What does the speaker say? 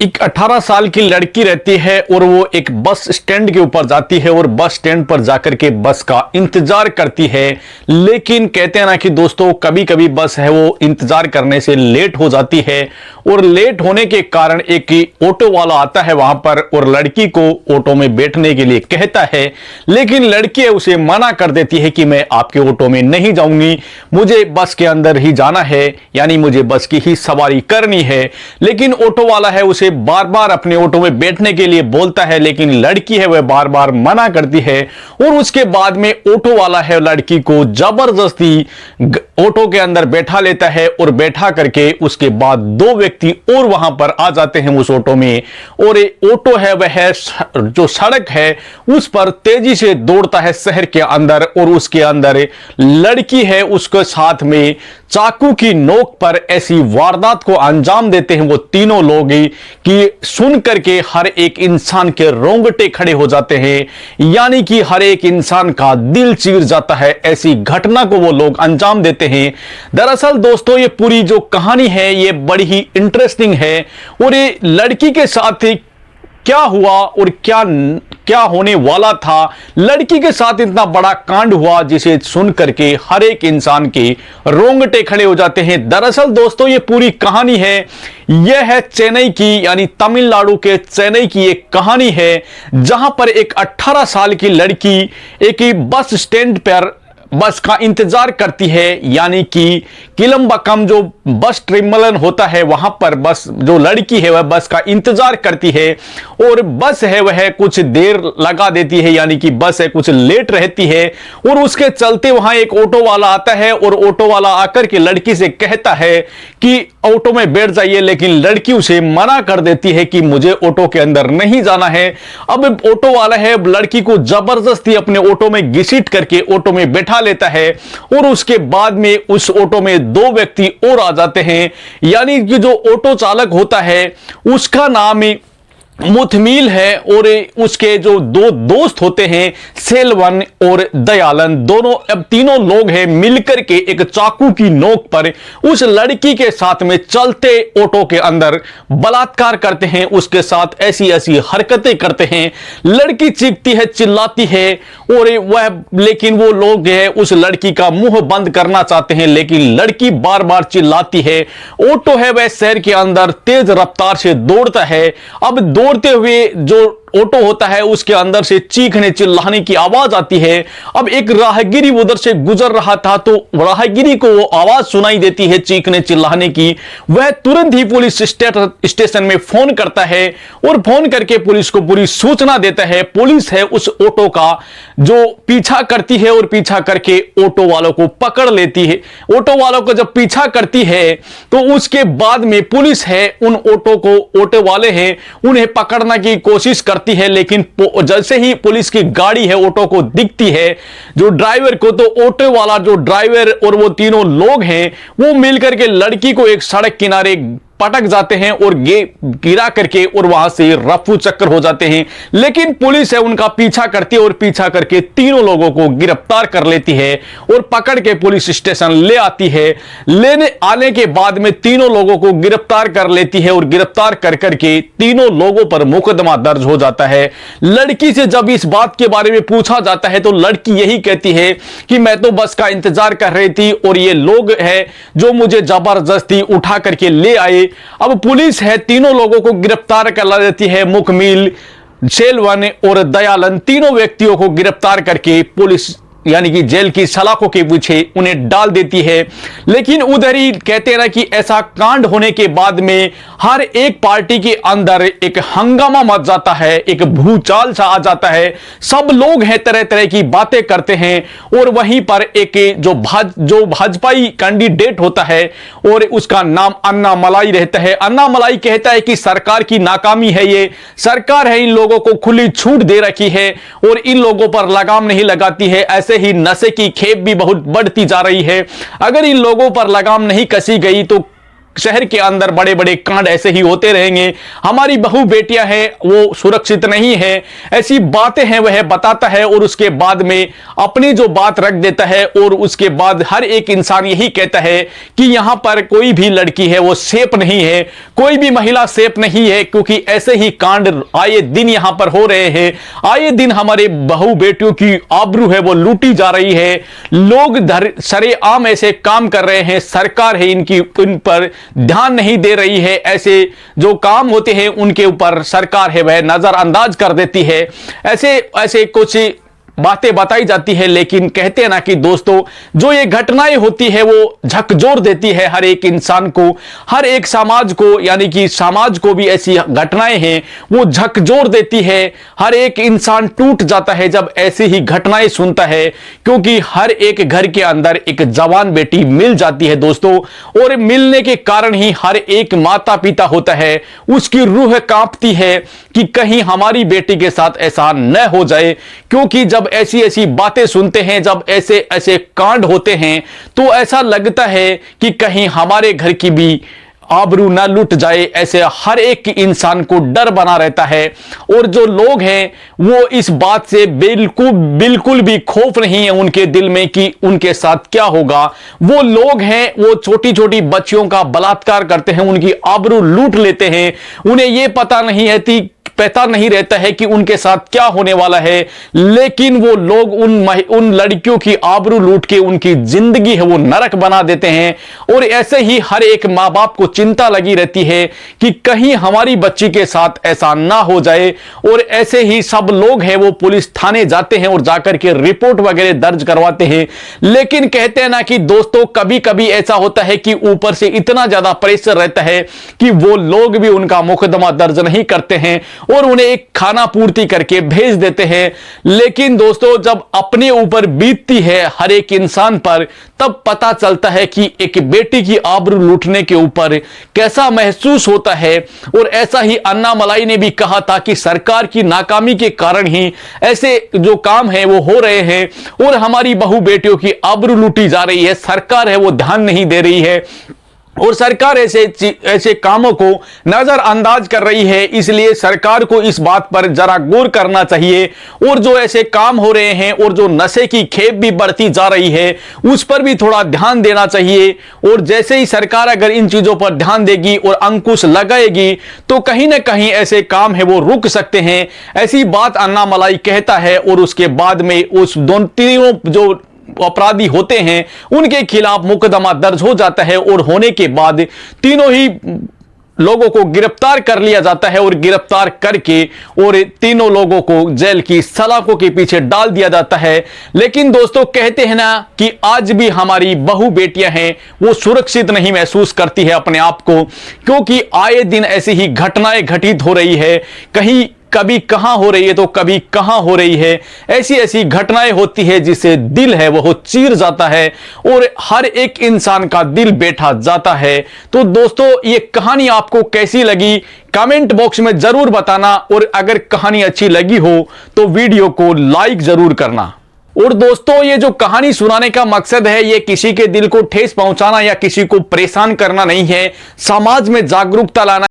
एक 18 साल की लड़की रहती है और वो एक बस स्टैंड के ऊपर जाती है और बस स्टैंड पर जाकर के बस का इंतजार करती है। लेकिन कहते हैं ना कि दोस्तों, कभी कभी बस है वो इंतजार करने से लेट हो जाती है और लेट होने के कारण एक ऑटो वाला आता है वहां पर और लड़की को ऑटो में बैठने के लिए कहता है। लेकिन लड़की उसे मना कर देती है कि मैं आपके ऑटो में नहीं जाऊंगी, मुझे बस के अंदर ही जाना है, यानी मुझे बस की ही सवारी करनी है। लेकिन ऑटो वाला है उसे बार बार अपने ऑटो में बैठने के लिए बोलता है, लेकिन लड़की है वह बार बार मना करती है। और उसके बाद में ऑटो वाला है लड़की को जबरदस्ती ऑटो के अंदर बैठा लेता है और बैठा करके उसके बाद दो व्यक्ति और वहां पर आ जाते हैं उस ऑटो में। और ऑटो है वह जो सड़क है उस पर तेजी से दौड़ता है शहर के अंदर और उसके अंदर लड़की है उसके साथ में चाकू की नोक पर ऐसी वारदात को अंजाम देते हैं वो तीनों लोग कि सुन करके हर एक इंसान के रोंगटे खड़े हो जाते हैं, यानी कि हर एक इंसान का दिल चीर जाता है। ऐसी घटना को वो लोग अंजाम देते हैं। दरअसल दोस्तों, ये पूरी जो कहानी है ये बड़ी ही इंटरेस्टिंग है और ये लड़की के साथ क्या हुआ और क्या क्या होने वाला था, लड़की के साथ इतना बड़ा कांड हुआ जिसे सुन करके हर एक इंसान के रोंगटे खड़े हो जाते हैं। दरअसल दोस्तों, ये पूरी कहानी है, यह है चेन्नई की, यानी तमिलनाडु के चेन्नई की एक कहानी है जहां पर एक 18 साल की लड़की एक बस स्टैंड पर बस का इंतजार करती है, यानी कि किलंबक्कम जो बस टर्मिनल होता है वहां पर बस जो लड़की है वह बस का इंतजार करती है और बस है वह कुछ देर लगा देती है, यानी कि बस है कुछ लेट रहती है। और उसके चलते वहां एक ऑटो वाला आता है और ऑटो वाला आकर के लड़की से कहता है कि ऑटो में बैठ जाइए, लेकिन लड़की उसे मना कर देती है कि मुझे ऑटो के अंदर नहीं जाना है। अब ऑटो वाला है लड़की को जबरदस्ती अपने ऑटो में घसीट करके ऑटो में बैठा लेता है और उसके बाद में उस ऑटो में दो व्यक्ति और आ जाते हैं, यानी कि जो ऑटो चालक होता है उसका नाम मुथमिल है और उसके जो दो दोस्त होते हैं सेल्वन और दयालन, दोनों अब तीनों लोग हैं मिलकर के एक चाकू की नोक पर उस लड़की के साथ में चलते ऑटो के अंदर बलात्कार करते हैं, उसके साथ ऐसी ऐसी हरकतें करते हैं। लड़की चीखती है, चिल्लाती है और वह लेकिन वो लोग है उस लड़की का मुंह बंद करना चाहते हैं, लेकिन लड़की बार बार चिल्लाती है। ऑटो है वह शहर के अंदर तेज रफ्तार से दौड़ता है। अब दौड़ते हुए जो ऑटो होता है उसके अंदर से चीखने चिल्लाने की आवाज आती है। अब एक राहगीरी उधर से गुजर रहा था तो राहगीरी को वो आवाज सुनाई देती है चीखने चिल्लाने की। वह तुरंत ही पुलिस स्टेशन में फोन करता है और फोन करके पुलिस को पूरी सूचना देता है। पुलिस है उस ऑटो का जो पीछा करती है और पीछा करके ऑटो वालों को पकड़ लेती है। ऑटो वालों को जब पीछा करती है तो उसके बाद में पुलिस है उन ऑटो वाले हैं उन्हें पकड़ने की कोशिश करती है, लेकिन जैसे ही पुलिस की गाड़ी है ऑटो को दिखती है जो ड्राइवर को, तो ऑटो वाला जो ड्राइवर और वो तीनों लोग हैं वो मिलकर के लड़की को एक सड़क किनारे पटक जाते हैं और गिरा करके और वहां से रफू चक्कर हो जाते हैं। लेकिन पुलिस है उनका पीछा करती है और पीछा करके तीनों लोगों को गिरफ्तार कर लेती है और पकड़ के पुलिस स्टेशन ले आती है। लेने आने के बाद में तीनों लोगों को गिरफ्तार कर लेती है और गिरफ्तार कर करके तीनों लोगों पर मुकदमा दर्ज हो जाता है। लड़की से जब इस बात के बारे में पूछा जाता है तो लड़की यही कहती है कि मैं तो बस का इंतजार कर रही थी और ये लोग हैं जो मुझे जबरदस्ती उठा करके ले आए। अब पुलिस है तीनों लोगों को गिरफ्तार कर लेती है। मुकमिल, सेल्वन और दयालन तीनों व्यक्तियों को गिरफ्तार करके पुलिस यानी कि जेल की सलाखों के पीछे उन्हें डाल देती है। लेकिन उधर ही कहते ना कि ऐसा कांड होने के बाद में हर एक पार्टी के अंदर एक हंगामा मच जाता है, एक भूचाल सा आ जाता है। सब लोग हैं तरह तरह की बातें करते हैं और वहीं पर एक जो भाजपाई कैंडिडेट होता है और उसका नाम अन्नामलाई रहता है। अन्नामलाई कहता है कि सरकार की नाकामी है, ये सरकार है इन लोगों को खुली छूट दे रखी है और इन लोगों पर लगाम नहीं लगाती है। ऐसे ही नशे की खेप भी बहुत बढ़ती जा रही है। अगर इन लोगों पर लगाम नहीं कसी गई तो शहर के अंदर बड़े बड़े कांड ऐसे ही होते रहेंगे, हमारी बहू बेटियां हैं वो सुरक्षित नहीं है, ऐसी बातें हैं वह बताता है और उसके बाद में अपनी जो बात रख देता है और उसके बाद हर एक इंसान यही कहता है कि यहां पर कोई भी लड़की है वो सेफ नहीं है, कोई भी महिला सेफ नहीं है, क्योंकि ऐसे ही कांड आए दिन यहां पर हो रहे हैं। आए दिन हमारे बहू बेटियों की आबरू है वो लूटी जा रही है, लोग सरेआम ऐसे काम कर रहे हैं, सरकार है इनकी इन पर ध्यान नहीं दे रही है, ऐसे जो काम होते हैं उनके ऊपर सरकार है वह नजरअंदाज कर देती है। ऐसे ऐसे कुछ बातें बताई जाती है, लेकिन कहते हैं ना कि दोस्तों जो ये घटनाएं होती है वो झकझोर देती है हर एक इंसान को, हर एक समाज को, यानी कि समाज को भी ऐसी घटनाएं हैं वो झकझोर देती है। हर एक इंसान टूट जाता है जब ऐसी ही घटनाएं सुनता है, क्योंकि हर एक घर के अंदर एक जवान बेटी मिल जाती है दोस्तों, और मिलने के कारण ही हर एक माता पिता होता है उसकी रूह कांपती है कि कहीं हमारी बेटी के साथ ऐसा न हो जाए। क्योंकि जब ऐसी ऐसी बातें सुनते हैं, जब ऐसे ऐसे कांड होते हैं, तो ऐसा लगता है कि कहीं हमारे घर की भी आबरू ना लुट जाए, ऐसे हर एक इंसान को डर बना रहता है। और जो लोग हैं वो इस बात से बिल्कुल भी खौफ नहीं है उनके दिल में कि उनके साथ क्या होगा। वो लोग हैं वो छोटी छोटी बच्चियों का बलात्कार करते हैं, उनकी आबरू लूट लेते हैं, उन्हें यह पता नहीं रहता है कि उनके साथ क्या होने वाला है, लेकिन वो लोग उन लड़कियों की आबरू लूट के उनकी जिंदगी है वो नरक बना देते हैं। और ऐसे ही हर एक माँ बाप को चिंता लगी रहती है कि कहीं हमारी बच्ची के साथ ऐसा ना हो जाए, और ऐसे ही सब लोग हैं वो पुलिस थाने जाते हैं और जाकर के रिपोर्ट वगैरह दर्ज करवाते हैं। लेकिन कहते हैं ना कि दोस्तों कभी कभी ऐसा होता है कि ऊपर से इतना ज्यादा प्रेशर रहता है कि वो लोग भी उनका मुकदमा दर्ज नहीं करते हैं और उन्हें एक खाना पूर्ति करके भेज देते हैं। लेकिन दोस्तों जब अपने ऊपर बीतती है हर एक इंसान पर, तब पता चलता है कि एक बेटी की आबरू लूटने के ऊपर कैसा महसूस होता है। और ऐसा ही अन्नामलाई ने भी कहा था कि सरकार की नाकामी के कारण ही ऐसे जो काम है वो हो रहे हैं और हमारी बहू बेटियों की आबरू लूटी जा रही है, सरकार है वो ध्यान नहीं दे रही है और सरकार ऐसे कामों को नजरअंदाज कर रही है। इसलिए सरकार को इस बात पर जरा गौर करना चाहिए और जो ऐसे काम हो रहे हैं और जो नशे की खेप भी बढ़ती जा रही है उस पर भी थोड़ा ध्यान देना चाहिए। और जैसे ही सरकार अगर इन चीजों पर ध्यान देगी और अंकुश लगाएगी तो कहीं ना कहीं ऐसे काम है वो रुक सकते हैं, ऐसी बात अन्नामलाई कहता है। और उसके बाद में उस तीनों जो अपराधी होते हैं उनके खिलाफ मुकदमा दर्ज हो जाता है और होने के बाद तीनों ही लोगों को गिरफ्तार कर लिया जाता है और गिरफ्तार करके और तीनों लोगों को जेल की सलाखों के पीछे डाल दिया जाता है। लेकिन दोस्तों कहते हैं ना कि आज भी हमारी बहू बेटियां हैं वो सुरक्षित नहीं महसूस करती है अपने आप को, क्योंकि आए दिन ऐसी ही घटनाएं घटित हो रही है, कहीं कभी कहां हो रही है तो कभी कहां हो रही है। ऐसी ऐसी घटनाएं होती है जिससे दिल है वो चीर जाता है और हर एक इंसान का दिल बैठा जाता है। तो दोस्तों ये कहानी आपको कैसी लगी कमेंट बॉक्स में जरूर बताना, और अगर कहानी अच्छी लगी हो तो वीडियो को लाइक जरूर करना। और दोस्तों ये जो कहानी सुनाने का मकसद है ये किसी के दिल को ठेस पहुंचाना या किसी को परेशान करना नहीं है, समाज में जागरूकता लाना